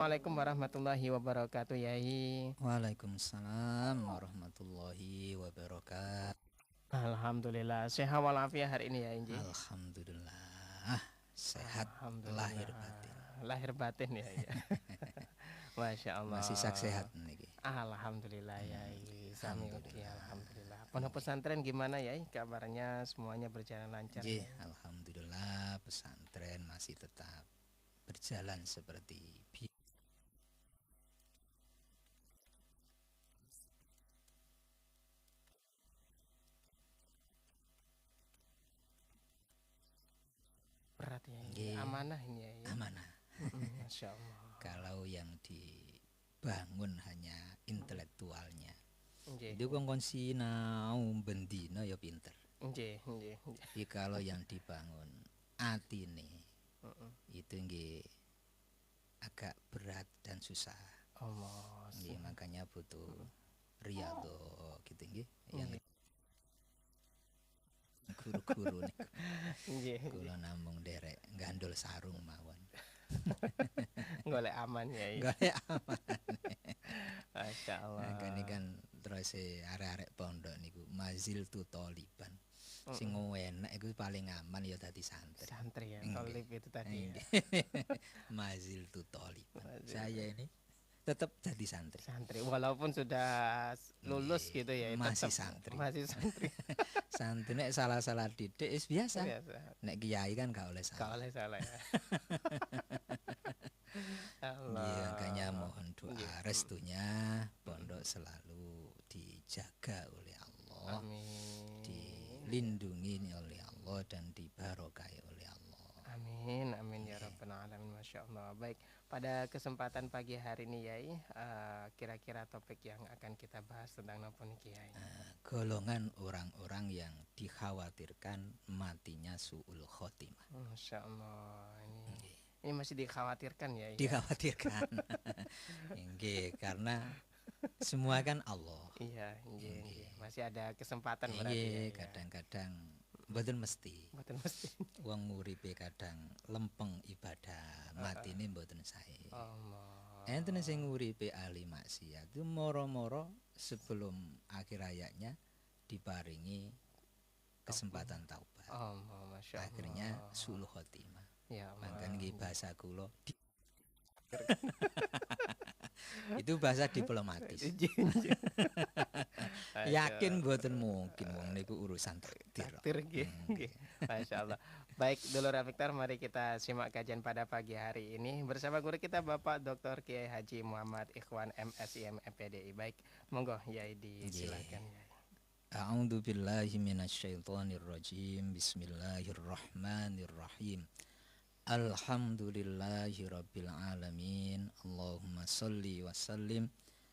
Assalamualaikum warahmatullahi wabarakatuh, Yai. Waalaikumsalam warahmatullahi wabarakatuh. Alhamdulillah sehat walafiat hari ini ya, Inji. Alhamdulillah sehat lahir batin. Lahir batin ya, ya. Masya Allah. Masih sak sehat niki. Alhamdulillah Yai. Sami ugi Alhamdulillah. alhamdulillah. Pondok pesantren gimana Yai? Kabarnya semuanya berjalan lancar ya? Alhamdulillah pesantren masih tetap berjalan seperti biasa. Berat ya, amanah ini ya. Amanah. Masya Allah. Kalau yang dibangun hanya intelektualnya, itu Nggih. kongkon sinau bendino ya pinter. Nggih. Tapi kalau yang dibangun atine, itu nggih agak berat dan susah. Allah. Nggih, makanya butuh riyadhah gitu nggih. Yang guru-guru niku. Kula namung derek gandul sarung mawon. Golek aman ya. Golek aman. Masya Allah. Ini kan terus arek-arek pondok niku mazil tu toliban. Sing enak iku paling aman ya dadi santri. Santri ya, tolib itu tadi. Ya. Mazil tu toliban. Saya ini tetap jadi santri. Santri walaupun sudah lulus gitu ya, masih santri. Masih santri. Santri nek salah-salah didik is biasa. Nek kiai kan gak oleh salah. Gak oleh salah ya. Allah. Ya, makanya mohon doa restunya pondok selalu dijaga oleh Allah. Amin. Dilindungi oleh Allah dan dibarokai oleh Allah. Amin, amin ya rabbal alamin. Masya Allah. Baik, pada kesempatan pagi hari ini Yai, kira-kira topik yang akan kita bahas tentang napa niki Yai? Golongan orang-orang yang dikhawatirkan matinya su'ul khotimah. Masya Allah. Ini masih dikhawatirkan ya? Dikhawatirkan. Nggih, karena semua kan Allah. Iya. Masih ada kesempatan berarti. Kadang-kadang mboten mesti. Wong uripe kadang lempeng ibadah, matine mboten sae. Allah. Enten sing uripe ahli maksiat itu moro-moro sebelum akhir hayatnya diparingi kesempatan taubat. Allah, Masya Allah. Akhirnya su'ul khotimah. Ya, mangkan nggih bahasa kula itu bahasa diplomatis. Yakin mboten mungkin wong niku urusan takdir. Masya Allah. Baik, dulur Afiktar, mari kita simak kajian pada pagi hari ini bersama guru kita Bapak Dr. Kiai Haji Muhammad Ikhwan MSIM FPDI. Baik, monggo Yai disilakan. A'udzu billahi minasyaitonir rajim. Bismillahirrahmanirrahim. Alhamdulillahi rabbil alamin. Allahumma sholli wa sallim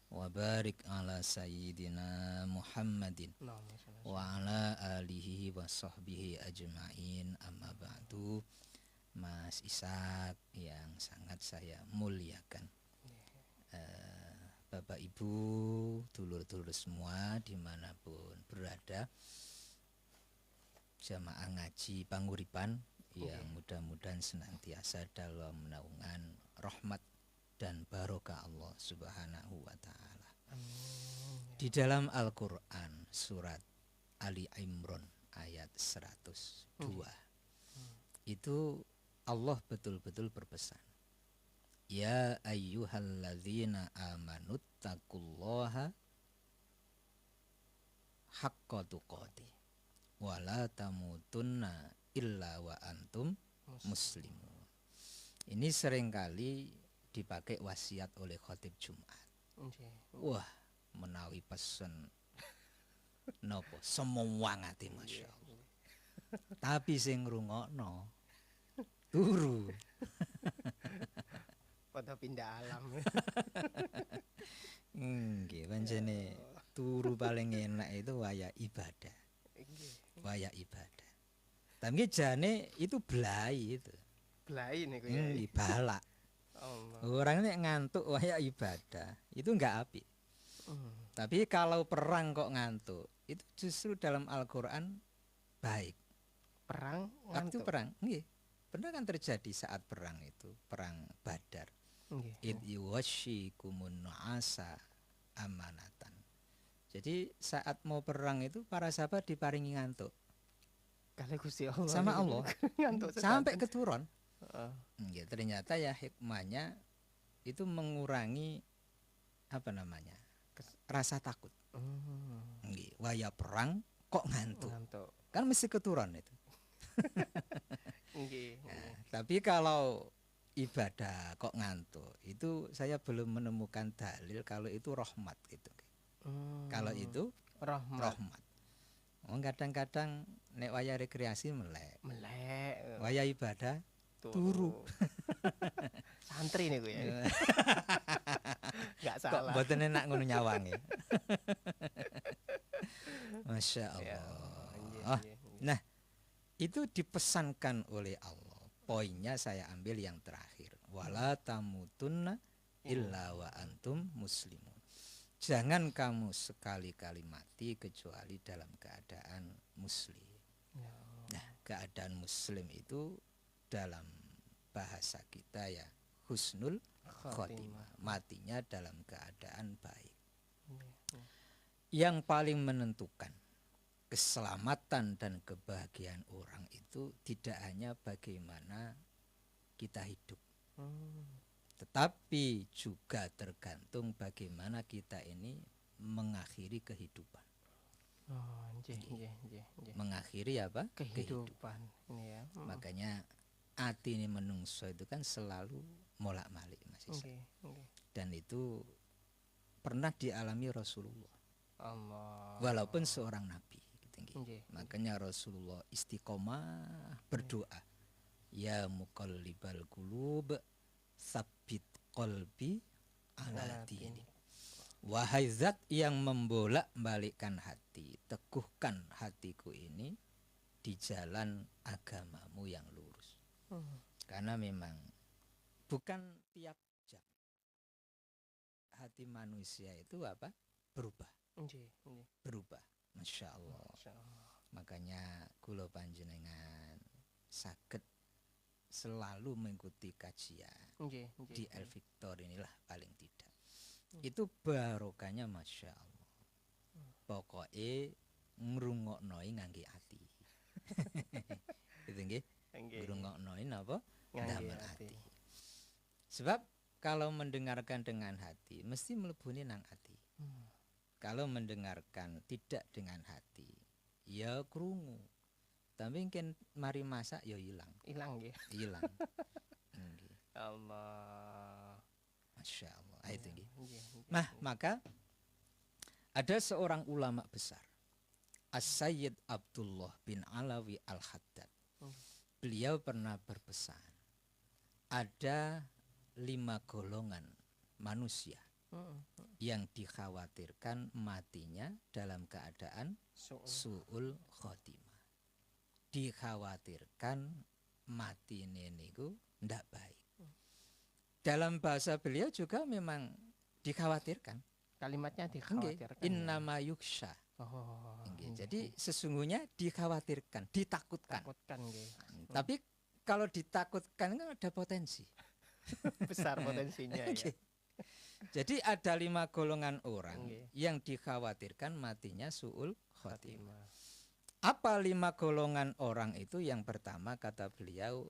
wa barik ala sayyidina Muhammadin wa ala alihi wa sahbihi ajma'in. Amma ba'du. Mas Ishak yang sangat saya muliakan, Bapak Ibu, dulur-dulur semua dimanapun berada, jamaah ngaji Panguripan yang mudah-mudahan senantiasa dalam naungan rahmat dan barokah Allah Subhanahu wa Ta'ala. Di dalam Al-Quran surat Ali Imran ayat 102 itu Allah betul-betul berpesan, ya ayyuhalladzina amanut taqullaha haqqa tuqatih wa la tamutunna illa wa antum muslimun. Ini seringkali dipakai wasiat oleh khotib Jumat. Wah, menawi pesen nopo semuangati Masya Allah. Tapi sing ngrungokno turu pada pindah alam. Nggih, pancene turu paling enak itu waya ibadah. Waya ibadah. Tapi jane itu belai itu. Belai niku ya. Balak. Orang nek ngantuk waya ibadah itu enggak apik. Tapi kalau perang kok ngantuk, itu justru dalam Al-Qur'an baik. Perang ngantuk. Waktu perang, nggih. Benar kan terjadi saat perang itu, perang Badar. id yuwasyikumun nu'asa amanatan. Jadi saat mau perang itu para sahabat diparingi ngantuk. Kalau Gusti Allah sama Allah ngantuk sampai keturun. Ya, ternyata ya hikmahnya itu mengurangi apa namanya rasa takut. Waya perang kok ngantuk. Kan mesti keturun itu. Nah, tapi kalau ibadah kok ngantuk itu saya belum menemukan dalil kalau itu rahmat gitu. Kalau itu rahmat. Kadang-kadang nek waya rekreasi melek. Waya ibadah turu. Santri nih gue ya. Gak salah. Kok mboten enak ngono nyawange. Masya Allah. Nah, itu dipesankan oleh Allah. Poinnya saya ambil yang terakhir. Wala tamutunna illa wa antum muslimun. Jangan kamu sekali-kali mati kecuali dalam keadaan muslim. Nah, keadaan muslim itu dalam bahasa kita ya husnul khotimah. Matinya dalam keadaan baik. Yang paling menentukan keselamatan dan kebahagiaan orang itu tidak hanya bagaimana kita hidup, tetapi juga tergantung bagaimana kita ini mengakhiri kehidupan. Mengakhiri apa? Kehidupan. Ini ya. Makanya hati ini menungso itu kan selalu molak-malik Mas Isa. Dan itu pernah dialami Rasulullah. Allah. Walaupun seorang nabi. Makanya Rasulullah istiqomah berdoa. Ya muqallibal qulub tsabbit qalbi ala dinik. Wahai zat yang membolak-balikkan hati, teguhkan hatiku ini di jalan agamamu yang lurus. Karena memang bukan tiap jam hati manusia itu apa? Berubah. Berubah. Masya Allah. Makanya kula panjenengan saged selalu mengikuti kajian di El Victor inilah paling tidak. Itu barokahnya Masya Allah. Pokoknya ngrungoknoi ngangge ati. Itu nggih. Ngrungoknoi napa? Ndamel ati. Sebab kalau mendengarkan dengan hati mesti mlebune nang ati. Kalau mendengarkan tidak dengan hati ya krungu. Tapi mungkin mari masak ya hilang. Hilang nggih. Hilang. Allah. Masya Allah. Itu nggih. Nah, maka ada seorang ulama besar, As-Sayyid Abdullah bin Alawi Al-Haddad. Beliau pernah berpesan, ada 5 golongan manusia yang dikhawatirkan matinya dalam keadaan su'ul khotimah. Dikhawatirkan mati niku ndak baik. Dalam bahasa beliau juga memang dikhawatirkan. Kalimatnya dikhawatirkan. Innama yuksha. Jadi sesungguhnya dikhawatirkan, ditakutkan. Tapi kalau ditakutkan kan ada potensi. Besar potensinya ya. Jadi ada 5 golongan orang yang dikhawatirkan matinya su'ul khotimah. Apa 5 golongan orang itu? Yang pertama kata beliau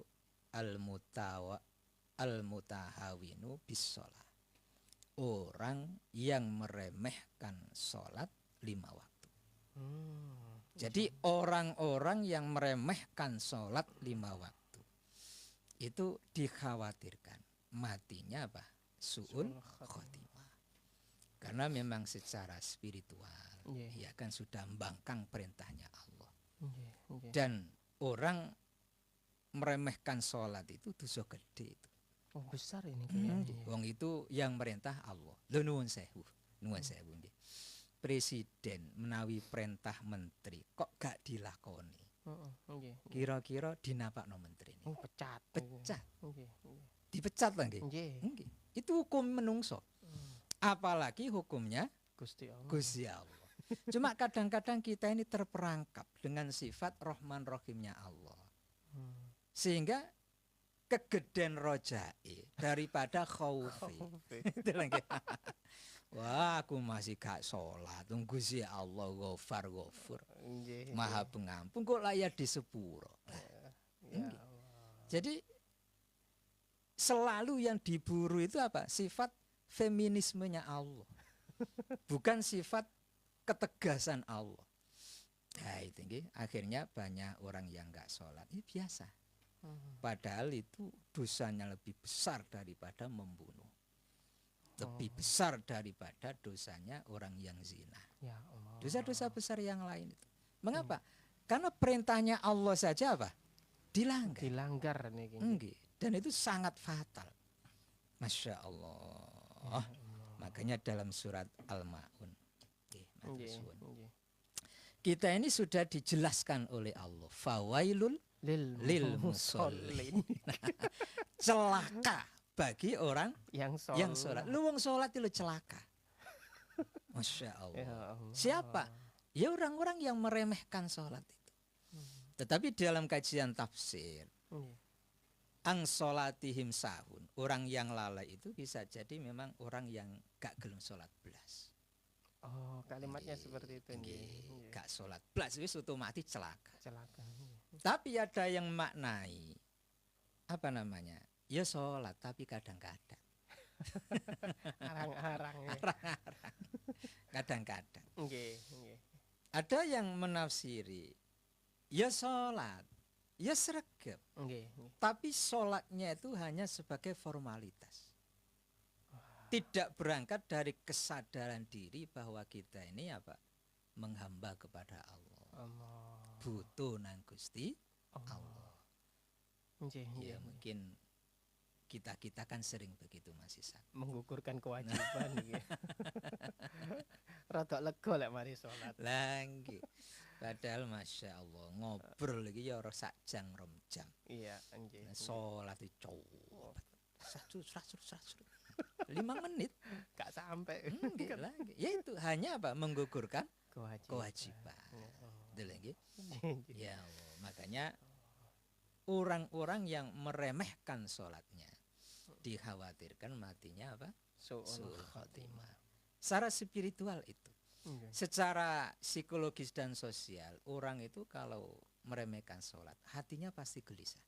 al-mutahawinu bis sholat. Orang yang meremehkan sholat 5 waktu. Jadi orang-orang yang meremehkan sholat 5 waktu itu dikhawatirkan matinya apa? Su'ul khotimah. Karena memang secara spiritual ya kan sudah membangkang perintahnya Allah. Dan orang meremehkan sholat itu dosa gede itu. Oh besar ini wong itu yang merintah Allah. Lho nuwun sewu. Nuwun sewu nggih. Presiden menawi perintah menteri kok gak dilakoni. Kira-kira dinapakno menteri ini? Pecat. Pecat. Dipecat lah nggih. Nggih. Itu hukum menungso. Apalagi hukumnya Gusti Allah. Cuma kadang-kadang kita ini terperangkap dengan sifat Rahman Rahimnya Allah. Sehingga kegeden rojai daripada khaufi. Itu lagi. Wah, aku masih gak sholat. Tunggu sih Allah ghafar ghafur. Maha pengampun kok layak di sepuro. Nah, jadi selalu yang diburu itu apa? Sifat feminismenya Allah. Bukan sifat ketegasan Allah. Nah, itu akhirnya banyak orang yang gak sholat. Ini biasa. Padahal itu dosanya lebih besar daripada membunuh. Lebih besar daripada dosanya orang yang zina. Ya Allah. Dosa-dosa besar yang lain itu. Mengapa? Karena perintahnya Allah saja apa? Dilanggar. Dilanggar nih. Dan itu sangat fatal. Masya Allah. Makanya dalam surat Al-Ma'un. Kita ini sudah dijelaskan oleh Allah. Fawailul lil musallin. Celaka bagi orang yang sholat. Lu wong sholat itu celaka. Masya Allah. Ya Allah. Siapa? Ya orang-orang yang meremehkan sholat itu. Tetapi dalam kajian tafsir, ang sholatihim sahun, orang yang lalai itu bisa jadi memang orang yang gak gelem sholat belas. Oh, kalimatnya seperti itu. Gak sholat belas itu otomatis celaka. Celaka. Tapi ada yang maknai apa namanya? Ya sholat tapi kadang-kadang. Arang-arang. Kadang-kadang. Okay. Ada yang menafsiri ya sholat, ya sregep. Tapi sholatnya itu hanya sebagai formalitas. Tidak berangkat dari kesadaran diri bahwa kita ini apa? Menghamba kepada Allah. Butuh nang Gusti Allah. Ya mungkin kita kan sering begitu Mas Isan. Menggugurkan kewajiban gitu. Rodok lega lek mari salat. Lagi. Padahal Masya Allah ngobrol lagi ya ora sak jam rom jam. Iya, nggih. Salat itu satu 5 menit gak sampai. Lagi. Ya itu hanya apa? Menggugurkan kewajiban. Lagi. Ya Allah, makanya orang-orang yang meremehkan sholatnya dikhawatirkan matinya apa? Su'ul khotimah. Secara spiritual itu. Secara psikologis dan sosial, orang itu kalau meremehkan sholat, hatinya pasti gelisah.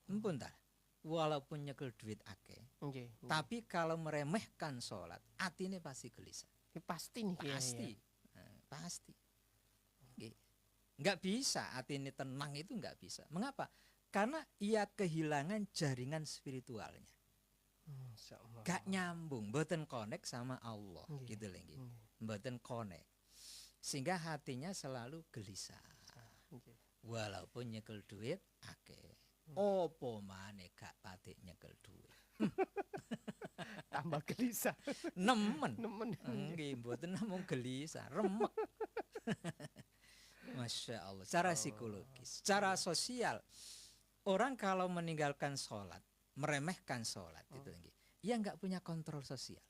Empun dah. Walaupun nyekel duit akeh. Tapi kalau meremehkan sholat, hatinya pasti gelisah. Pasti nih. Pasti. Pasti. Nggak bisa hatinya tenang itu nggak bisa. Mengapa? Karena ia kehilangan jaringan spiritualnya. Gak nyambung, mboten connect sama Allah, gitu lagi. Mboten connect. Sehingga hatinya selalu gelisah. Walaupun nyekel duit akeh. Opo maneh gak patik nyekel duit. Tambah gelisah. Nemen. Nggih, mboten namung gelisah, remek. Masya Allah. Secara psikologis, secara sosial, orang kalau meninggalkan sholat, meremehkan sholat itu ya nggak punya kontrol sosial.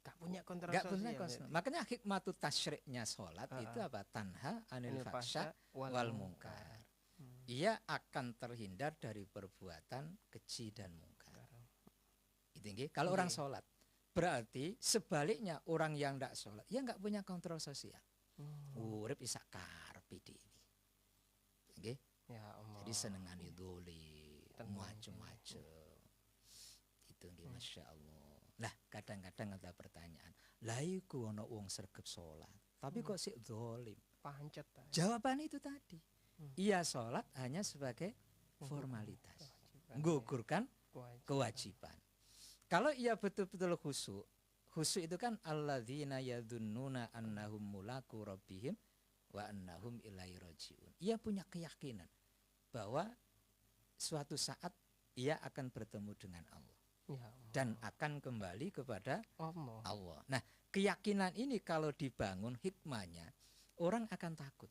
Gak punya kontrol sosial. Makanya hikmatu tasyriknya sholat itu apa? Tanha anil fahsya wal mungkar. Ia akan terhindar dari perbuatan keji dan mungkar. Itu kalau orang sholat. Berarti sebaliknya orang yang tidak sholat, ya nggak punya kontrol sosial. Urip isa karepe dhewe. Ya Allah. Jadi senengane doli, macem-macem. Itu nggih Masya Allah. Lah kadang-kadang ada pertanyaan, lah iku ana wong sregep sholat, tapi kok sik dolim? Pancet. Jawaban itu tadi. Ia sholat hanya sebagai formalitas. Menggugurkan kewajiban. Kalau ia betul-betul khusyuk, khusyuk itu kan alladzina yadhunnuna annahum mulaku rabbihim wa annahum ilaihi rajiun. Ia punya keyakinan bahwa suatu saat ia akan bertemu dengan Allah. Ya Allah. Dan akan kembali kepada Allah. Nah, keyakinan ini kalau dibangun hikmahnya, orang akan takut.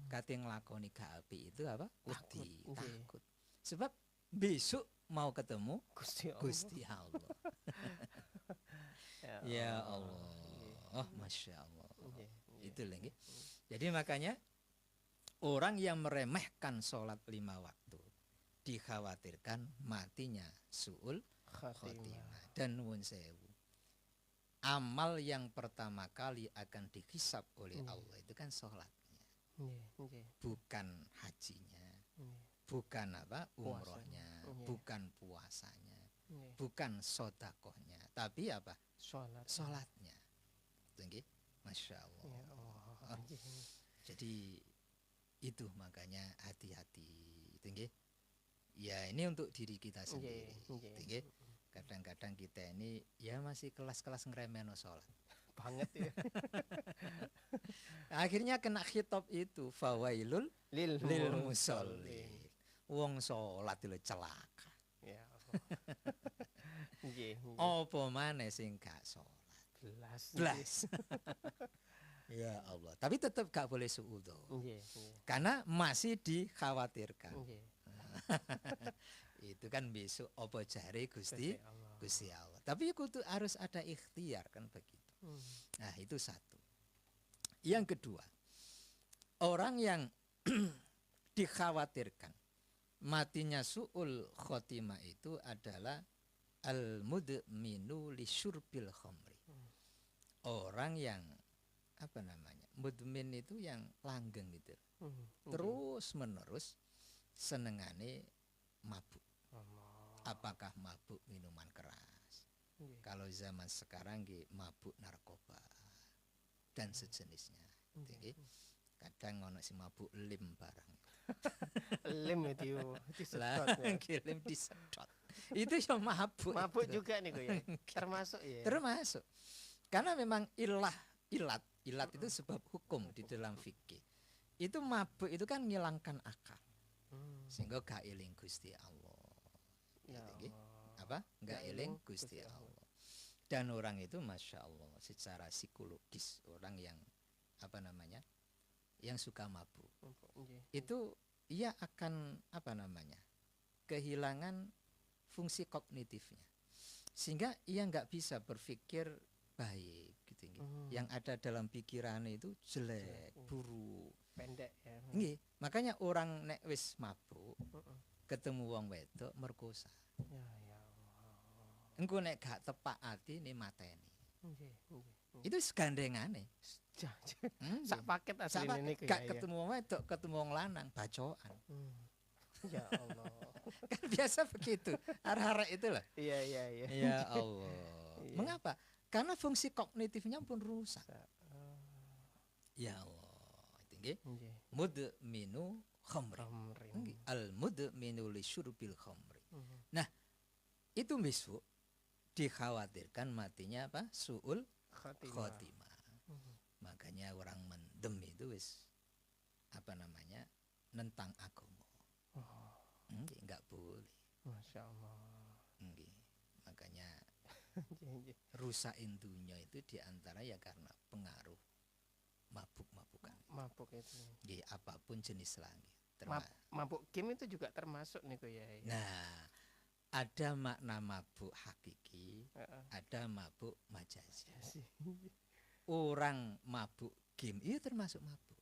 Kate nglakoni gak apik itu apa? Takut. Sebab besok mau ketemu Gusti Allah. Ya Allah. Oh, Masya Allah. Itu lagi. Jadi makanya orang yang meremehkan sholat 5 waktu dikhawatirkan matinya su'ul Khatimah. khotimah. Dan nuwun sewu, amal yang pertama kali akan dihisab oleh Allah itu kan sholatnya, bukan hajinya, bukan umrohnya, bukan puasanya, bukan sodakohnya, tapi apa? Sholatnya. Tinggi, masya Allah. Ya Allah. Jadi itu makanya hati-hati, tinggi. Ya ini untuk diri kita sendiri, tinggi. Kadang-kadang kita ini ya masih kelas-kelas ngeremeno sholat banget ya. Akhirnya kena khitab itu fawailul lil musallin. Wong sholat itu celaka. Ya Allah. Apa maneh sing gak sholat? Belas. Ya Allah. Tapi tetap gak boleh suudzon. Karena masih dikhawatirkan. Itu kan besok apa jare Gusti Allah. Tapi itu harus ada ikhtiar kan begitu. Nah, itu satu. Yang kedua, orang yang dikhawatirkan matinya su'ul khotimah itu adalah al-mudminu li syurbil khamri. Orang yang mudmin itu yang langgeng gitu. Terus menerus senengane mabuk. Apakah mabuk minuman keras? Kalau zaman sekarang mabuk narkoba dan sejenisnya. Kadang ono si mabuk lim barang. Lim itu disedot. Lim disedot. Itu yang mabuk. Mabuk itu juga nih ya. Termasuk ya. Termasuk. Karena memang ilat itu sebab hukum di dalam fikih. Itu mabuk itu kan ngilangkan akal. Sehingga gak eling Gusti Allah. Ya Allah. Gak eling Gusti Allah. Dan orang itu masya Allah secara psikologis orang yang yang suka mabuk itu ia akan kehilangan fungsi kognitifnya, sehingga ia nggak bisa berpikir baik gitu. Yang ada dalam pikirannya itu jelek, buruk, pendek ya. Makanya orang nek wis mabuk ketemu wong wedok merkosa. Ya Allah. Engko nek gak tepak ati nih mateni. Itu segandengane. Sak paket asline niku ya. Gak ketemu wong wedok, ketemu wong lanang bacokan. Ya Allah. Kan biasa begitu. Arah-arah itu lah. Iya. Ya Allah. Mengapa? Karena fungsi kognitifnya pun rusak. Ya Allah. Tinggi. Mudminu khamri. Al mudminu li syurbil khamri. Nah, itu besok dikhawatirkan matinya su'ul khotimah. Makanya orang mendem itu wis nentang agama. Enggak boleh. Masya Allah. Makanya rusakin dunia itu diantara ya karena pengaruh mabuk-mabukan. Mabuk itu. Apapun jenis lagi. Mabuk game itu juga termasuk nih ya. Nah, ada makna mabuk hakiki, ada mabuk majazi. Orang mabuk game itu termasuk mabuk.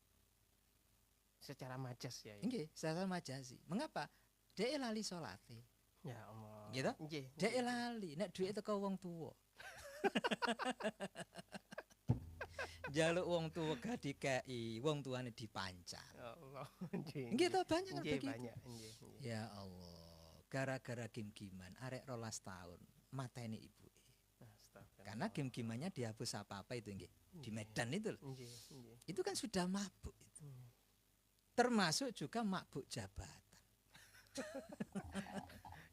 Secara majaz ya. Secara majazi. Mengapa? Dia lali salate. Ya Allah. Gitu? Dia lali, nek duit teko wong tuwa. Jaluk wong tuwa gak dikai, wong tuane dipancar. Ya Allah. Gitu banyak kan begitu. Banyak. Ya Allah. Gara-gara game-giman arek 12 tahun mateni ibu. Karena game-gimannya dihapus apa-apa itu di Medan itu loh. Itu kan sudah mabuk itu. Termasuk juga mabuk jabatan.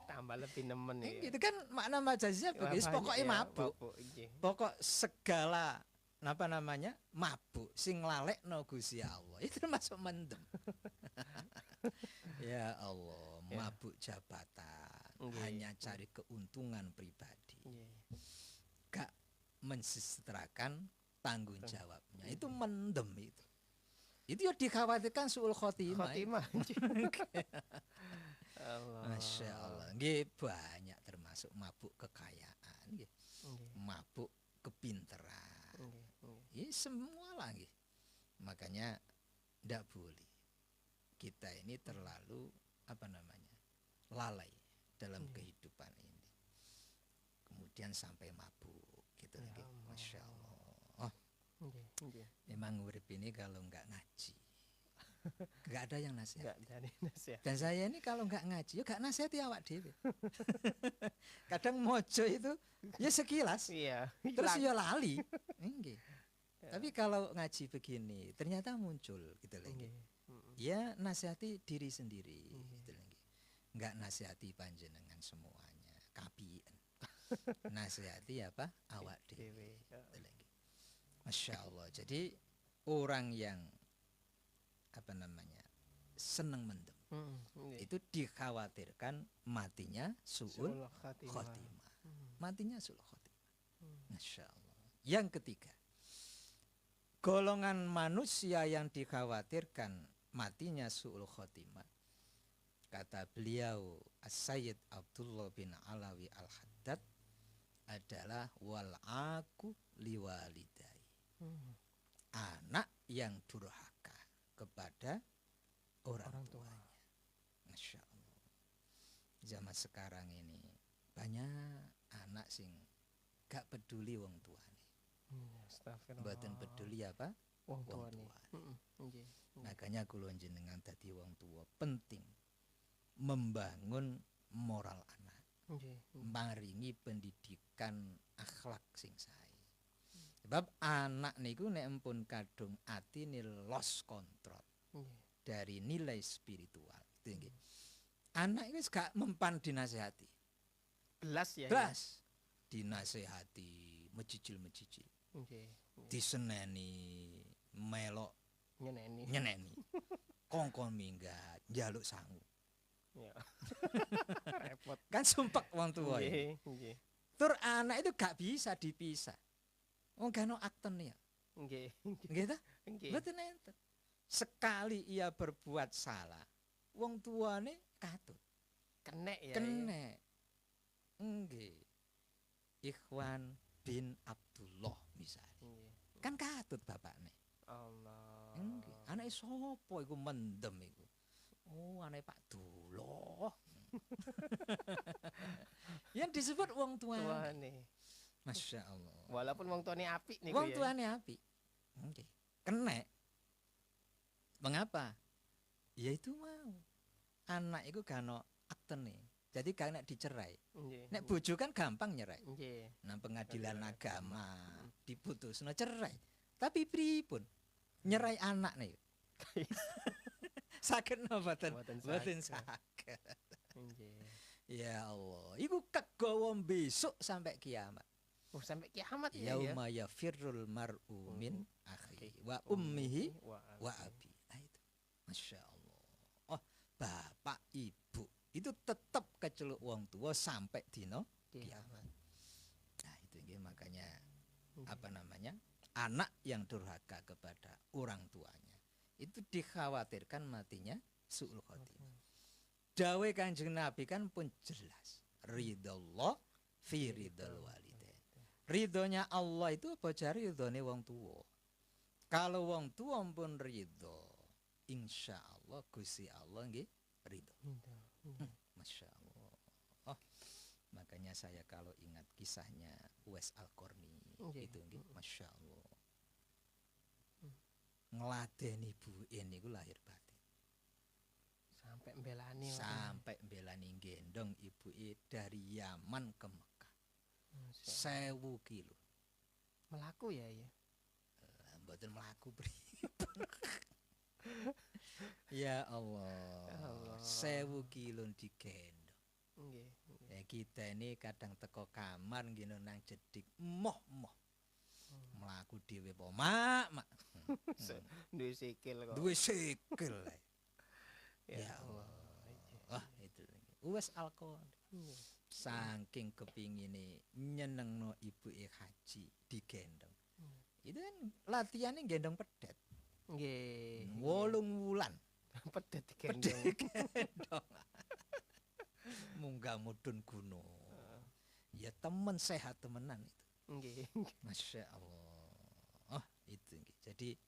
Tambah lebih nemen ya. Itu kan makna majaznya begitu. Pokoknya mabuk. Pokok segala mabuk sing lalekno Gusti Allah. Itu termasuk mendem. Ya Allah, mabuk jabatan, hanya cari keuntungan pribadi. Gak mensejahterakan tanggung jawabnya. Itu mendem itu. Itu yang dikhawatirkan su'ul khotimah. Masya Allah. Banyak termasuk mabuk kekayaan, mabuk kepinteran. Semua lagi. Makanya tidak boleh kita ini terlalu lalai dalam kehidupan ini. Kemudian sampai mabuk gitu lagi. Masya Allah. Memang urip ini kalau nggak ngaji nggak ada yang nasihat. Dan saya ini kalau nggak ngaji ya nggak nasihati awak dewe. Kadang mojo itu ya sekilas, terus ya lali. Tapi kalau ngaji begini ternyata muncul gitu lagi. Ya nasihati diri sendiri gitu lagi. Nggak nasihati panjenengan semuanya, kapian. Nasihati apa? Awak dewe. Gitu lagi. Masya Allah. Jadi orang yang apa namanya seneng mendem itu dikhawatirkan matinya su'ul khotimah. Matinya su'ul khotimah. Masya Allah. Yang ketiga, golongan manusia yang dikhawatirkan matinya su'ul khotimah, kata beliau As-Sayyid Abdullah bin Alawi Al-Haddad, adalah wal'aku liwalidai, anak yang durhaka kepada orang tuanya. Masya Allah. Zaman sekarang ini banyak anak sing gak peduli wong tuane. Mboten peduli apa? Wong tuane. Makanya kula jenengan dadi wong tua penting membangun moral anak. Maringi pendidikan akhlak sing sae. Sebab anak niku nek empun kadung atine lost control dari nilai spiritual itu nggih. Anak itu gak mempan dinasehati. Belas ya. Belas. Dinasehati mecicil-mecicil. Diseneni melok nyeneni. Kongkon minggat njaluk sangu. Repot. Kan sumpek wong tuwa ya. Tur anak itu gak bisa dipisah. Oh gak no akten ya. Nggih. Nggih ta? Mboten enten. Sekali ia berbuat salah, wong tuane katut. Kenek ya. Kenek. Nggih. Ikhwan bin Abdullah misalnya. Kan katut bapakne. Allah. Nggih. Anake sapa iku mendem iku? Oh, anake Pak Duloh. Yang disebut wong tuane. Masya Allah. Walaupun wong tuane apik niku ya. Wong tuane apik. Nggih. Kenek. Mengapa? Ya itu mau. Anak itu gak ono aktene. Jadi gak nek dicerai. Nek bojo kan gampang nyerai. Nang pengadilan agama diputusno cerai. Tapi pripun? Nyerai anak nih. Saged napa mboten? Mboten saged. Ya Allah, iku kegawa besok sampai kiamat. Oh, sampai kiamat ya. Yauma yafirrul mar'u min akhi wa ummihi wa abi. Nah itu. Masya Allah. Oh, bapak ibu itu tetap keceluk wong tua sampai dino kiamat. Nah itu nggih, makanya apa namanya? Anak yang durhaka kepada orang tuanya itu dikhawatirkan matinya su'ul khotimah. Dawe Kanjeng Nabi kan pun jelas. Ridallah fi ridal walidain. Ridhonya Allah itu apa jare ridhone wong tua. Kalau wong tua pun ridho, insya Allah Gusti Allah nggih ridho. Masya Allah. Oh, makanya saya kalau ingat kisahnya Uwais Al-Qarni itu nggih, masya Allah. Ngladeni ibuke niku lahir batin. Sampai mbelani gendong ibuke dari Yaman ke Mekah. 1000 kilo. Melaku ya ya. Mboten melaku pripun. Ya Allah. 1000 kilo digendong. Nggih. Ya kita ini kadang teko kamar ngene nang jedik moh-moh. Melaku dhewe po mak. Duwe sikil kok. Duwe sikil. Ya Allah. Wah, itu. Uwais Al-Qarni. Saking kepingine nyenengno ibuke haji digendong. Itu kan latihannya gendong pedet. Nggih. 8 wulan. Pedet digendong. Munggah mudhun gunung. Ya temen sehat temenan itu. Nggih. Masya Allah. Oh, itu nggih. Jadi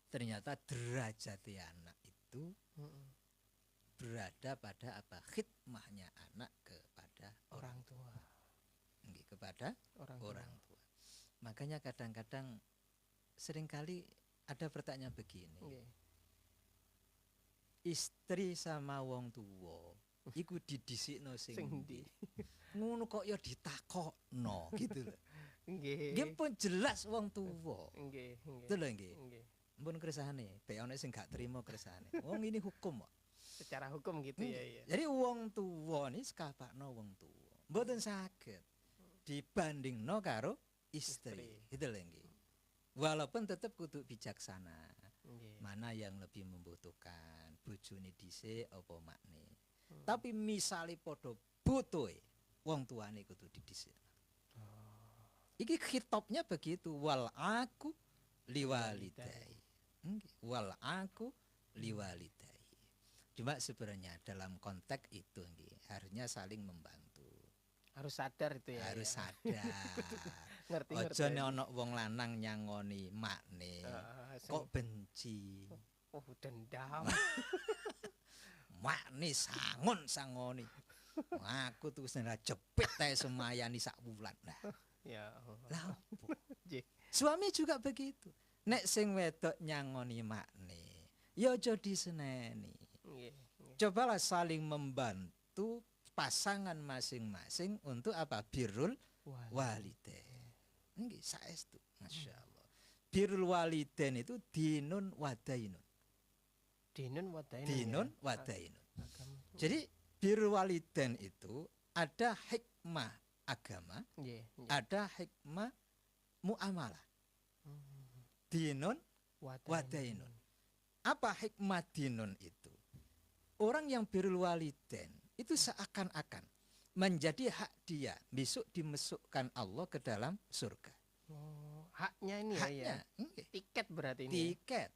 ternyata derajat anak itu berada pada apa? Khidmahnya anak kepada orang tua. Kepada orang tua. Makanya kadang-kadang seringkali ada pertanyaan begini. Istri sama wong tua iku didisikno sing ndi? Ngono kok ya ditakokno gitu lho. Nggih pun jelas wong tuwa. Nggih. Betul nggih. Mpun kersane, bae ana sing gak trimo kersane. Wong ini hukum kok. Secara hukum gitu ya. Jadi wong tuwa ni sekapakno wong tuwa. Mboten saged dibandingno karo istri. Gitu lho nggih. Walaupun tetap kudu bijaksana. Mana yang lebih membutuhkan, bojone dhisik apa makne. Tapi misale padha butuhe wong tuane kudu didhisik. Iki khitabnya begitu, wal aku liwalidai. Wal aku liwalidai. Cuma sebenarnya dalam konteks itu harusnya saling membantu. Harus sadar itu ya. Harus sadar. Ngerti. Aja nek ana wong lanang nyangoni makne kok benci. Oh, dendam. Makne sangoni. Aku tuh wis jepit ae semayani sak wulan. Nah. Ya Allah. Lah opo? Suami juga begitu. Nek sing wedok nyangoni makne, ya aja diseneni. Cobalah saling membantu pasangan masing-masing untuk apa? Birrul walidain. Nggih, saestu. Masyaallah. Birrul walidain itu dinun wadainun. Dinun wadainun. Jadi birrul walidain itu ada hikmah agama, ada hikmah muamalah. Dinun wadainun. Apa hikmah dinun itu? Orang yang birrul walidain itu seakan-akan menjadi hak dia besok dimasukkan Allah ke dalam surga. Haknya ini ya. Tiket berarti ini. Tiket.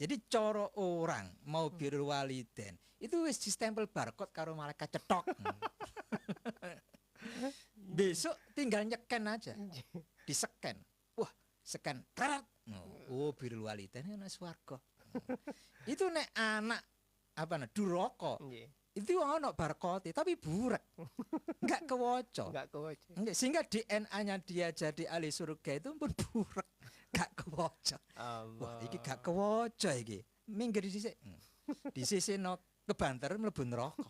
Jadi coro orang mau birrul walidain itu wis distempel barcode karo malaikat cetok. Besok tinggal nyeken aja. Diseken. Wah, scan karat. Oh, birrul walidain ana swarga. Itu nek anak duraka. Itu ono barcode tapi burak. Enggak kewoco. Sehingga DNA-nya dia jadi ahli surga itu pun burak. Enggak kewoco. Wah, iki gak kewoco iki. Minggir dhisik. Disisino kebanter mlebu neraka.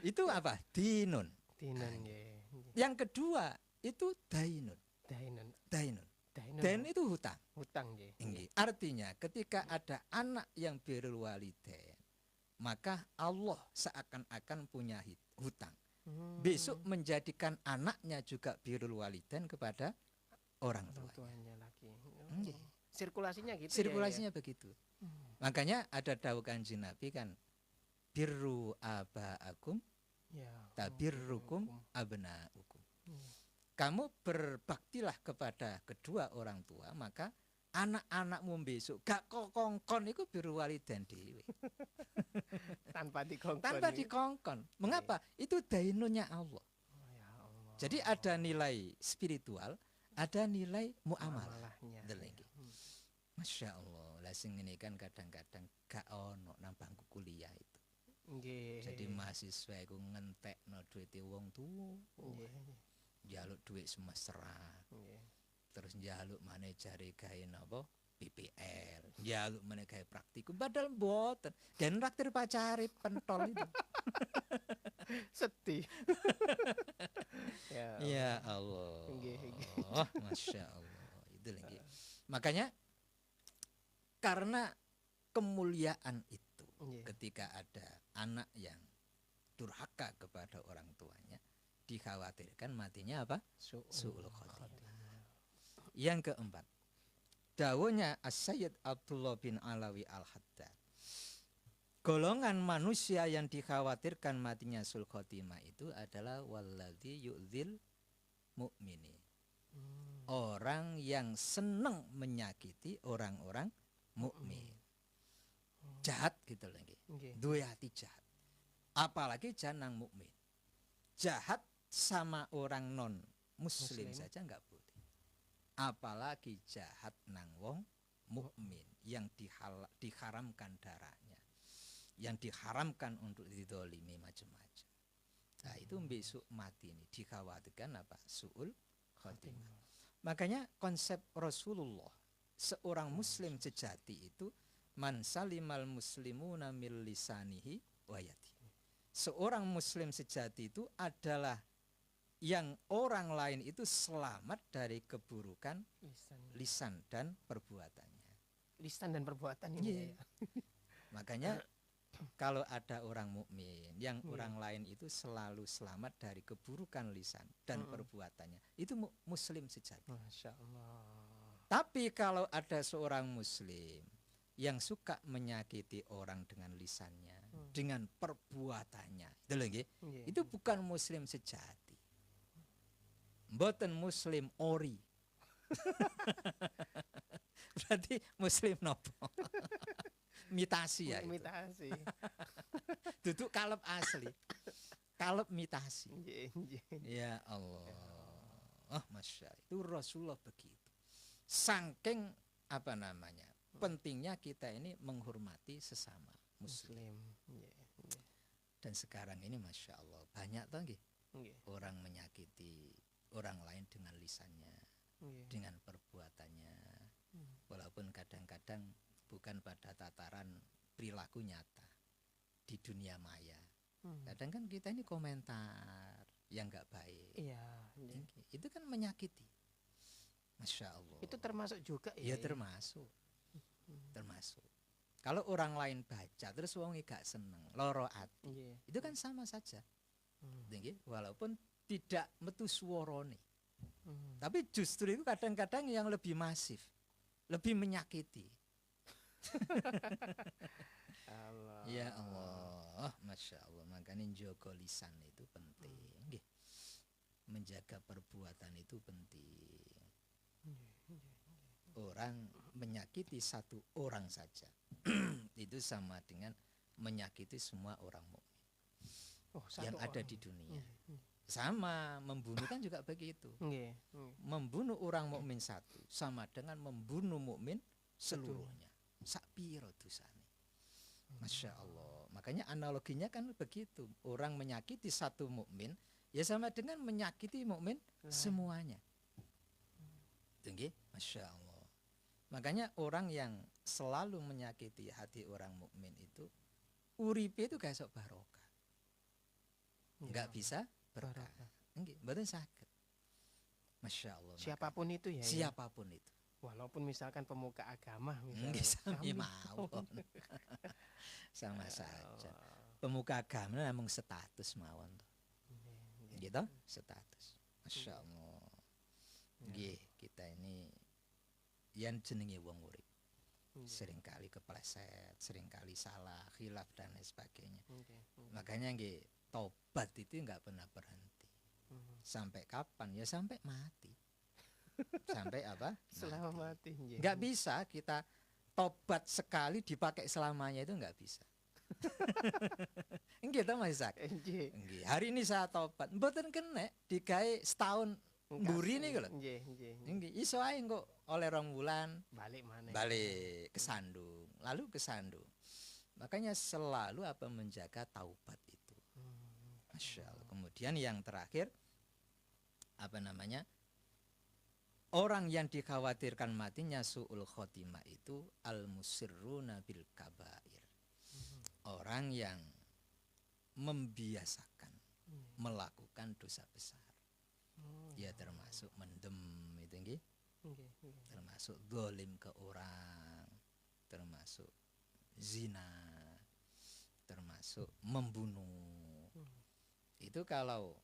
Itu apa? Dinun. Yang kedua itu dainun. Dain itu hutang. Artinya ketika ada anak yang birrul walidain, maka Allah seakan-akan punya hutang. Besok menjadikan anaknya juga birrul walidain kepada orang tuanya lagi. Sirkulasinya gitu. Sirkulasinya begitu. Makanya ada dawuh Kanjeng Nabi kan, birru abaakum tabirrukum abnaukum. Kamu berbaktilah kepada kedua orang tua, maka anak-anakmu besok gak kokongkon iku birrul walidain dhewe. Tanpa dikongkon. Tanpa dikongkon. Mengapa? Itu dainunnya Allah. Jadi ada nilai spiritual, ada nilai muamalahnya. Masya Allah. Lah sing ngene kan kadang-kadang gak ono nang bangku kuliah itu. Jadi mahasiswa iku ngentekno duwite wong tuwa. Njaluk duit semesteran. Terus njaluk maneh jare gawe napa? PPL. Njaluk maneh gawe praktikum padahal mboten. Dan raktir pacare pentol itu. Sedih. Ya Allah. Masya Allah. Itu lagi. Makanya karena kemuliaan itu ketika ada anak yang durhaka kepada orang tuanya, dikhawatirkan matinya apa? Su'ul khotimah. Yang keempat, dawuhnya As-Sayyid Abdullah bin Alawi Al-Haddad, golongan manusia yang dikhawatirkan matinya su'ul khotimah itu adalah walladzi yu'dzil mu'mini. Orang yang senang menyakiti orang-orang mukmin. Jahat gitu lagi. Duwe hati jahat. Apalagi jangan mukmin. Jahat sama orang non muslim saja enggak boleh. Apalagi jahat nang wong mukmin yang diharamkan darahnya, yang diharamkan untuk didolimi macam-macam. Nah itu besok mati ini dikhawatirkan apa? Su'ul khotimah. Makanya konsep Rasulullah seorang muslim sejati itu man salimal muslimuna min lisanihi wa yadihi. Seorang muslim sejati itu adalah yang orang lain itu selamat dari keburukan lisan dan perbuatannya. Lisan dan perbuatan ini. Yeah. Makanya kalau ada orang mukmin yang orang lain itu selalu selamat dari keburukan lisan dan perbuatannya, itu muslim sejati. Masya Allah. Tapi kalau ada seorang muslim yang suka menyakiti orang dengan lisannya, dengan perbuatannya, itu bukan muslim sejati. Mboten muslim ori. Berarti muslim nopo? Mitasi ya. Mitasi. Duduk kalep asli. Kalep mitasi. Ya Allah. Oh, Masya Allah. Itu Rasulullah begitu. Saking apa namanya? Pentingnya kita ini menghormati sesama muslim. Dan sekarang ini Masya Allah banyak toh nggih. Orang menyakiti orang lain dengan lisannya, dengan perbuatannya, walaupun kadang-kadang bukan pada tataran perilaku nyata di dunia maya. Kadang kan kita ini komentar yang nggak baik, itu kan menyakiti. Masya Allah. Itu termasuk juga ya? Ya termasuk, termasuk. Kalau orang lain baca terus wong gak seneng, loro ati, itu kan sama saja. Walaupun tidak metu suarane. Tapi justru itu kadang-kadang yang lebih masif, lebih menyakiti. Allah. Ya Allah, Masya Allah. Makanya jaga lisan itu penting. Menjaga perbuatan itu penting. Orang menyakiti satu orang saja itu sama dengan menyakiti semua orang mukmin yang ada di dunia. Sama, membunuh kan juga begitu. Membunuh orang mukmin satu sama dengan membunuh mukmin seluruhnya. Sakpiro dosane. Masya Allah. Makanya analoginya kan begitu. Orang menyakiti satu mukmin ya sama dengan menyakiti mukmin semuanya. Tinggi, Masya Allah. Makanya orang yang selalu menyakiti hati orang mukmin itu uripe itu gak sok barokah. Enggak bisa berkah. Enggak, betul sakit. Masya Allah. Siapapun itu ya. Siapapun itu. Walaupun misalkan pemuka agama misalnya. Sami mawon. Sama saja. Pemuka agama namung status mawon. Gitu, status. Masya Allah. Nggih, kita ini yang jenenge wong urip. Seringkali kepleset, seringkali salah, khilaf dan lain sebagainya. Makanya nggih tobat itu nggak pernah berhenti. Sampai kapan? Ya sampai mati. Sampai apa? Selama mati. Nggak bisa kita tobat sekali dipakai selamanya, itu nggak bisa. Kita masih sakit. Hari ini saya tobat, mboten kena digawe setahun mburi nih kalau. Iso ae kok oleh 2 bulan balik mana? Balik kesandung, lalu kesandung. Makanya selalu apa menjaga taubat itu. Masya Allah. Kemudian yang terakhir apa namanya? Orang yang dikhawatirkan matinya su'ul khotimah itu al-musirruna bil kabair. Orang yang membiasakan melakukan dosa besar. Ya termasuk mendem itu nggih. Termasuk zalim ke orang, termasuk zina, termasuk membunuh. Itu kalau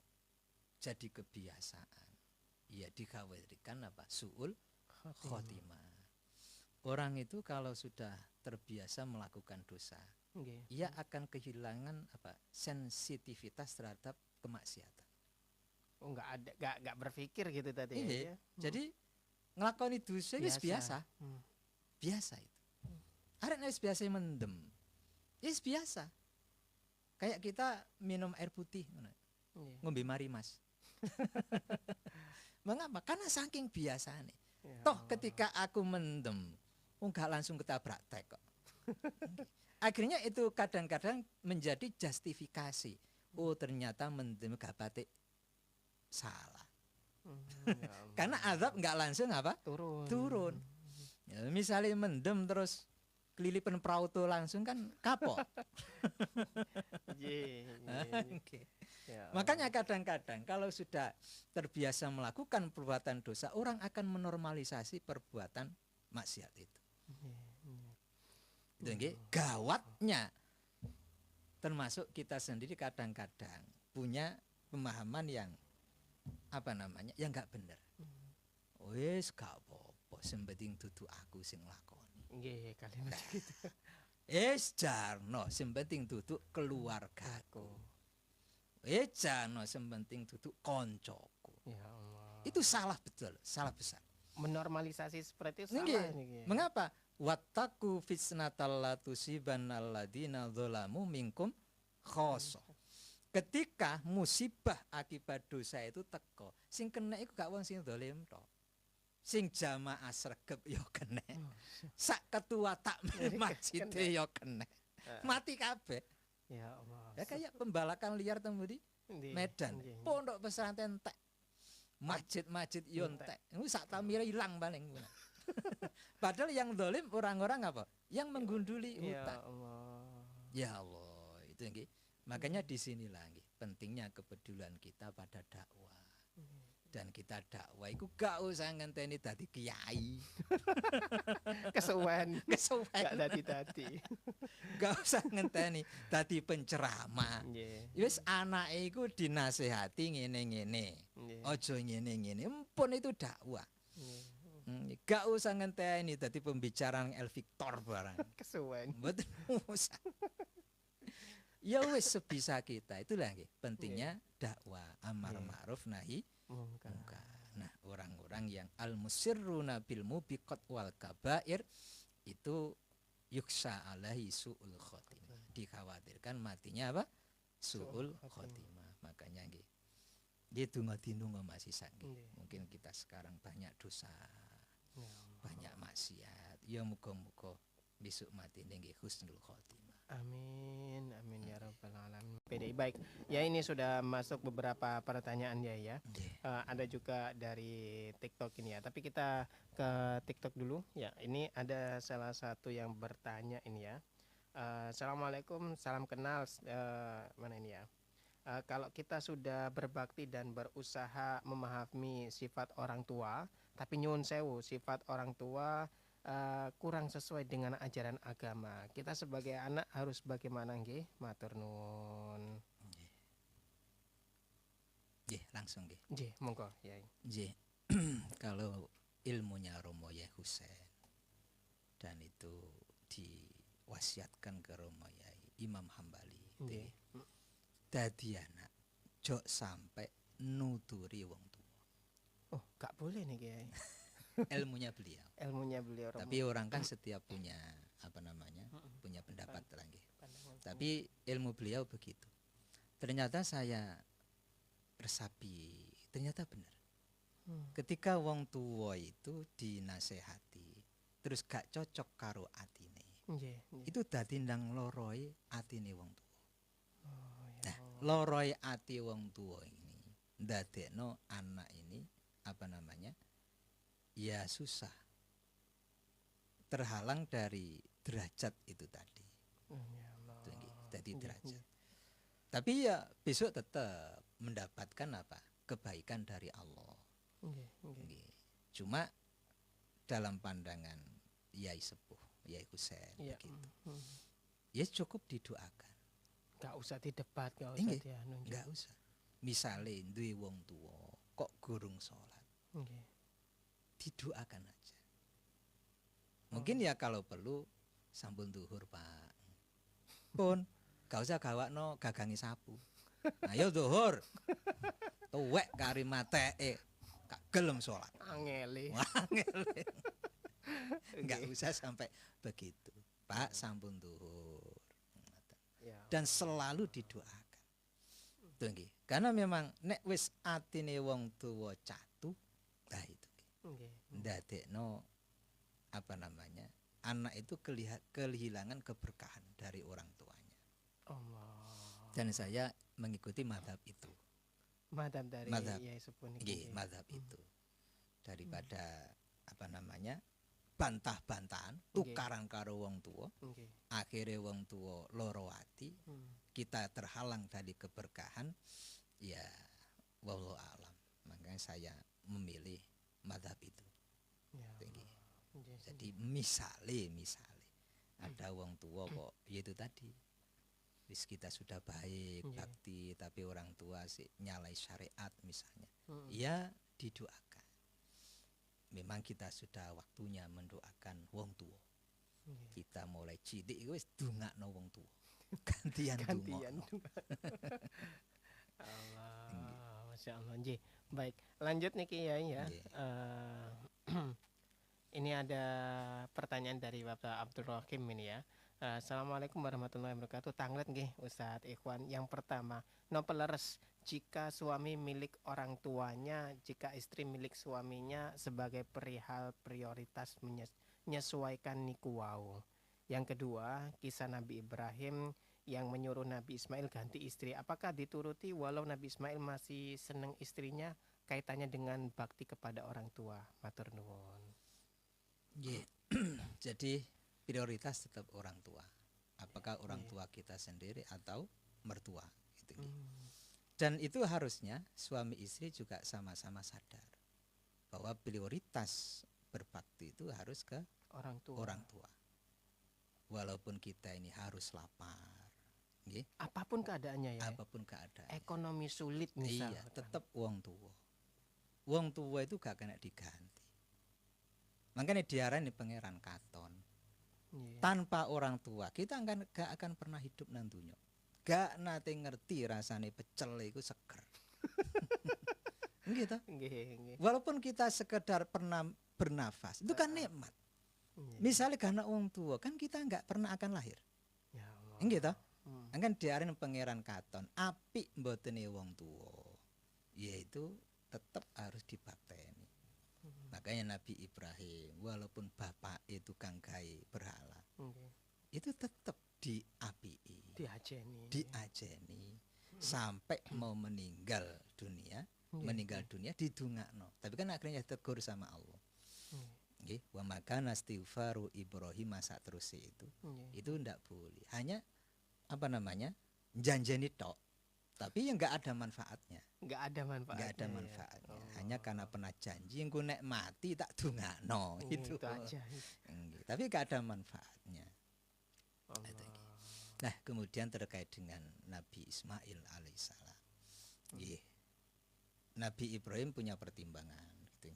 jadi kebiasaan, ya dikhawatirkan apa? Su'ul khotimah. Orang itu kalau sudah terbiasa melakukan dosa, ia akan kehilangan apa? Sensitivitas terhadap kemaksiatan. Oh, nggak berpikir gitu tadi ya. Jadi ngelakoni dosa itu biasa. Biasa itu. Arek wis biasa mendem. Wis biasa. Kayak kita minum air putih ngombe marimas. Mengapa? Karena saking biasa nih. Toh ketika aku mendem, Enggak langsung ketabrak tek kok. Akhirnya itu kadang-kadang menjadi justifikasi. Oh ternyata mendem gak batik salah. Ya Karena azab enggak langsung apa? Turun. Ya, misalnya mendem terus kelilipan perahu tuh langsung kan kapok. Okay. Ya, Makanya kadang-kadang kalau sudah terbiasa melakukan perbuatan dosa, orang akan menormalisasi perbuatan maksiat itu. Itu gawatnya. Termasuk kita sendiri kadang-kadang punya pemahaman yang apa namanya, yang nggak benar. Wes gak apa-apa, sing penting dudu aku sing lakoni. Nggih, kalimat gitu. Jarno, sing penting dudu keluargaku. Jarno, sing penting dudu koncoku. Ya Allah. Itu salah betul, salah besar. Menormalisasi seperti itu salah ini. Mengapa? Wattaku fitnatal la tusibannal ladina dzalamu minkum khoso. Ketika musibah akibat dosa itu teko, sing kena iku gak wong sing dolim tok. Sing jamaah sregep yo kena. Sak ketua takmir masjid yo kena. Mati kabeh. Ya Allah. Ya kayak pembalakan liar temu di Medan. Pondok pesantren entek. Masjid-masjid yo entek. Iku sak tamire ilang paling. Padahal yang dolim orang-orang apa? Yang menggunduli hutan. Ya Allah, itu nggih. Makanya disinilah nggih pentingnya kepedulian kita pada dakwah. Dan kita dakwah iku gak usah ngenteni dadi kiai. Kesuwen. Gak dadi. Gak usah ngenteni dadi penceramah. Wis anake iku dinasehati ngene-ngene. Aja ngene-ngene. Empun itu dakwah. Gak usah ngenteni dadi pembicaraan El Victor barang. Kesuwen. Mboten usah. Ya wis sebisa kita, itulah nggih pentingnya dakwah amar ma'ruf nahi mungkar. Nah, orang-orang yang al-musirruna bil mubiqat wal kabair itu yuksa alaihi suul khotimah. Dikhawatirkan matinya apa? Suul khotimah. Makanya nggih. Nggih donga-dinunga masih sakit. Mungkin kita sekarang banyak dosa. Banyak maksiat. Ya muga-muga besok mati nggih husnul khotimah. Amin, amin ya rabbal alamin. PDI baik. Ya ini sudah masuk beberapa pertanyaan ya. Ada juga dari TikTok ini ya. Tapi kita ke TikTok dulu. Ya, ini ada salah satu yang bertanya ini ya. Assalamualaikum, salam kenal. Mana ini ya? Kalau kita sudah berbakti dan berusaha memahami sifat orang tua, tapi nyuwun sewu sifat orang tua kurang sesuai dengan ajaran agama. Kita sebagai anak harus bagaimana nggih? Matur nuwun. Nggih, langsung nggih. Nggih, monggo, Yai. Nggih. Kalau ilmunya Romo Yai Husain dan itu diwasiatkan ke Romo Yai Imam Hambali. Dadi anak jok sampai nuturi wong tua. Oh, gak boleh nih, Yai. Ilmunya beliau. Tapi orang kan setiap punya apa namanya? Punya pendapat lagi. Tapi ilmu beliau begitu. Ternyata saya resapi, ternyata benar. Ketika wong tua itu dinasehati, terus gak cocok karo atine. Itu dadi ndang loroi atine wong tua. Nah, loroi ati wong tua ini ndadekno anak ini apa namanya? Ya susah, terhalang dari derajat itu tadi. Jadi derajat. Tapi ya besok tetap mendapatkan apa? Kebaikan dari Allah. Cuma dalam pandangan Yai Sepuh, Yai Husain begitu. Ya cukup didoakan. Gak usah didebat, gak usah dianu. Gak usah. Misalnya duwe wong tua kok gurung sholat. Didoakan aja. Mungkin ya kalau perlu sampun duhur Pak. Pun gak usah gawakno gagangi sapu. Ayo duhur. Tuwek kari mateke gak gelem salat. Angele. Gak usah sampai begitu. Pak sampun duhur. Dan selalu didoakan. Tuh, karena memang nek wis atine wong tuwa catu, nah itu ndadekno apa namanya anak itu kehilangan keberkahan dari orang tuanya. Allah. Dan saya mengikuti madhab itu. Madhab dari Yai Sepuh niki. Madhab itu. Daripada apa namanya? Bantah-bantahan, tukaran karo wong tua. Akhirnya wong tua loro ati. Kita terhalang dari keberkahan. Ya, wallahu a'lam. Makanya saya memilih madhab itu. Ya, jadi misale ada wong tua kok yaitu tadi wis kita sudah baik bakti tapi orang tua sih nyalai syariat misalnya, ya didoakan. Memang kita sudah waktunya mendoakan wong tua. Kita mulai cilik wis dongakno wong tua. Gantian donga. Allah, Masya Allah. Baik, lanjut niki ya. Ini ada pertanyaan dari Bapak Abdul Rahim ini ya. Assalamualaikum warahmatullahi wabarakatuh. Tanglet nggih Ustadz Ikhwan. Yang pertama, nopo leres jika suami milik orang tuanya, jika istri milik suaminya sebagai perihal prioritas menyesuaikan niku wau. Yang kedua, kisah Nabi Ibrahim yang menyuruh Nabi Ismail ganti istri. Apakah dituruti walau Nabi Ismail masih seneng istrinya, kaitannya dengan bakti kepada orang tua? Matur nuwun. Jadi prioritas tetap orang tua. Apakah orang tua kita sendiri atau mertua gitu. Dan itu harusnya suami istri juga sama-sama sadar bahwa prioritas berbakti itu harus ke orang tua. Walaupun kita ini harus lapar, apapun keadaannya ya. Apapun keadaan. Ekonomi sulit misalnya. Iya, tetap wong tua. Wong tua itu gak kena diganti. Makanya diarani pangeran katon. Tanpa orang tua kita gak akan pernah hidup nantunya. Gak nate ngerti rasane pecel itu seger. Gitu. Walaupun kita sekedar pernah bernafas, itu kan nikmat. Misalnya karena orang tua kan kita gak pernah akan lahir. Ya Allah. Gitu. Kan diarani pangeran katon, apik mbotene wong tua. Yaitu tetap harus dibakteni. Makanya Nabi Ibrahim walaupun bapak itu kang gawe berhala, itu tetap diapii, diajeni sampai mau meninggal dunia didungakno. Tapi kan akhirnya tegur sama Allah. Wa makana istighfaru Ibrahim masa terus itu ndak boleh. Hanya apa namanya? Janjeni tok. Tapi yang nggak ada manfaatnya. Nggak ada manfaatnya. Ya. Hanya karena pernah janji engko nek mati tak dongakno itu aja. Tapi nggak ada manfaatnya. Nah, kemudian terkait dengan Nabi Ismail alaihissalam. Nabi Ibrahim punya pertimbangan gitu.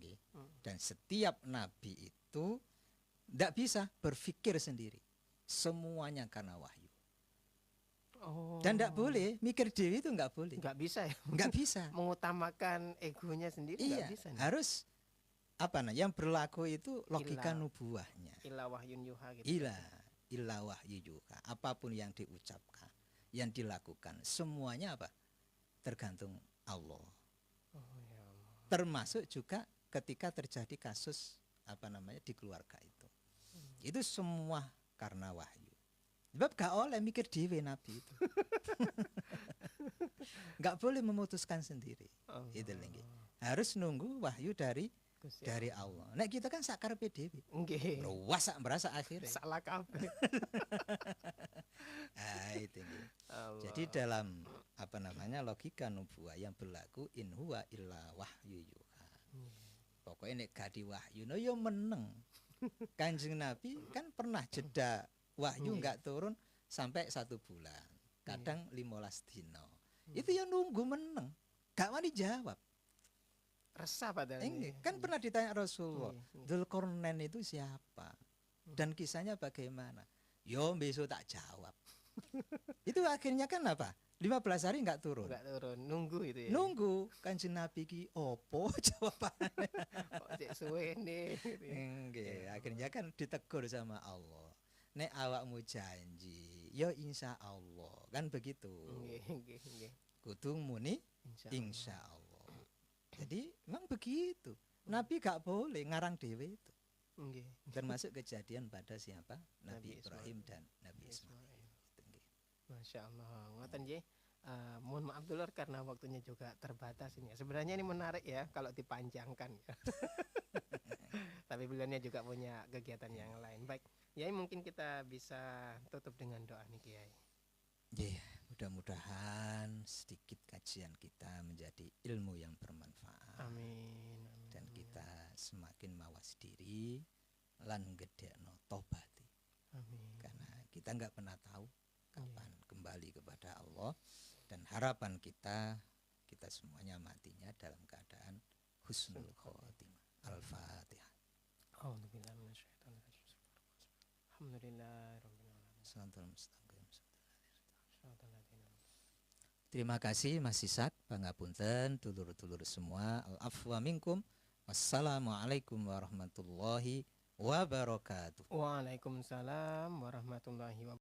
Dan setiap nabi itu tidak bisa berpikir sendiri. Semuanya karena wahyu. Dan tidak boleh mikir dewi itu nggak boleh. Nggak bisa ya. Nggak bisa. Mengutamakan egonya sendiri nggak bisa. Nih. Harus yang berlaku itu logika nubuahnya. Ila wahyun yuha gitu. Ila wahyu yuha. Apapun yang diucapkan, yang dilakukan, semuanya tergantung Allah. Ya Allah. Termasuk juga ketika terjadi kasus di keluarga itu. Itu semua karena wahyu. Sebab gak oleh mikir dhewe Nabi itu. Gak boleh memutuskan sendiri. Itu lagi. Harus nunggu wahyu dari Allah. Nek kita kan sakarepe dhewe. Nggih. Ruas sak merasa akhirnya. Salah kabeh. Itu. Jadi dalam logika nubuah yang berlaku in huwa illa wahyu yuha. Pokoknya nek gak diwahyu no yo meneng. Kanjeng Nabi kan pernah jeda wahyu nggak turun sampai 1 bulan, kadang 15 dino. Itu yang nunggu meneng, gak wani jawab. Resah padahal. Kan pernah ditanya Rasulullah, Dzulqarnain itu siapa dan kisahnya bagaimana? Yo besok tak jawab. Itu akhirnya kan 15 hari nggak turun. Nggak turun, nunggu itu ya. Nunggu Kanjeng Nabi ki opo jawabannya. Kok cek suwe nih. Akhirnya kan ditegur sama Allah. Nek awakmu janji, ya insya Allah kan begitu. Kudu muni insya Allah. Jadi memang begitu. Nabi gak boleh ngarang dewe itu. Nggih. Termasuk kejadian pada siapa? Nabi Nabi Ibrahim Ismail. dan Nabi Ismail. Ismail. Gitu, nggih. Masya Allah, ngoten nggih. Mohon maaf dulu karena waktunya juga terbatas ini. Sebenarnya ini menarik ya kalau dipanjangkan ya. Tapi beliaunya juga punya kegiatan yang lain. Baik, Yai mungkin kita bisa tutup dengan doa nih Kiai. Yeah, mudah-mudahan sedikit kajian kita menjadi ilmu yang bermanfaat. Amin. Dan kita semakin mawas diri lan gedekno tobati. Amin. Karena kita nggak pernah tahu kapan kembali kepada Allah, dan harapan kita semuanya matinya dalam keadaan husnul khotimah. Al-Fatihah. Terima kasih Mas Isak, pangapunten dulur-dulur semua. Al-afwa minkum. Wassalamualaikum warahmatullahi wabarakatuh. Waalaikumsalam warahmatullahi wabarakatuh.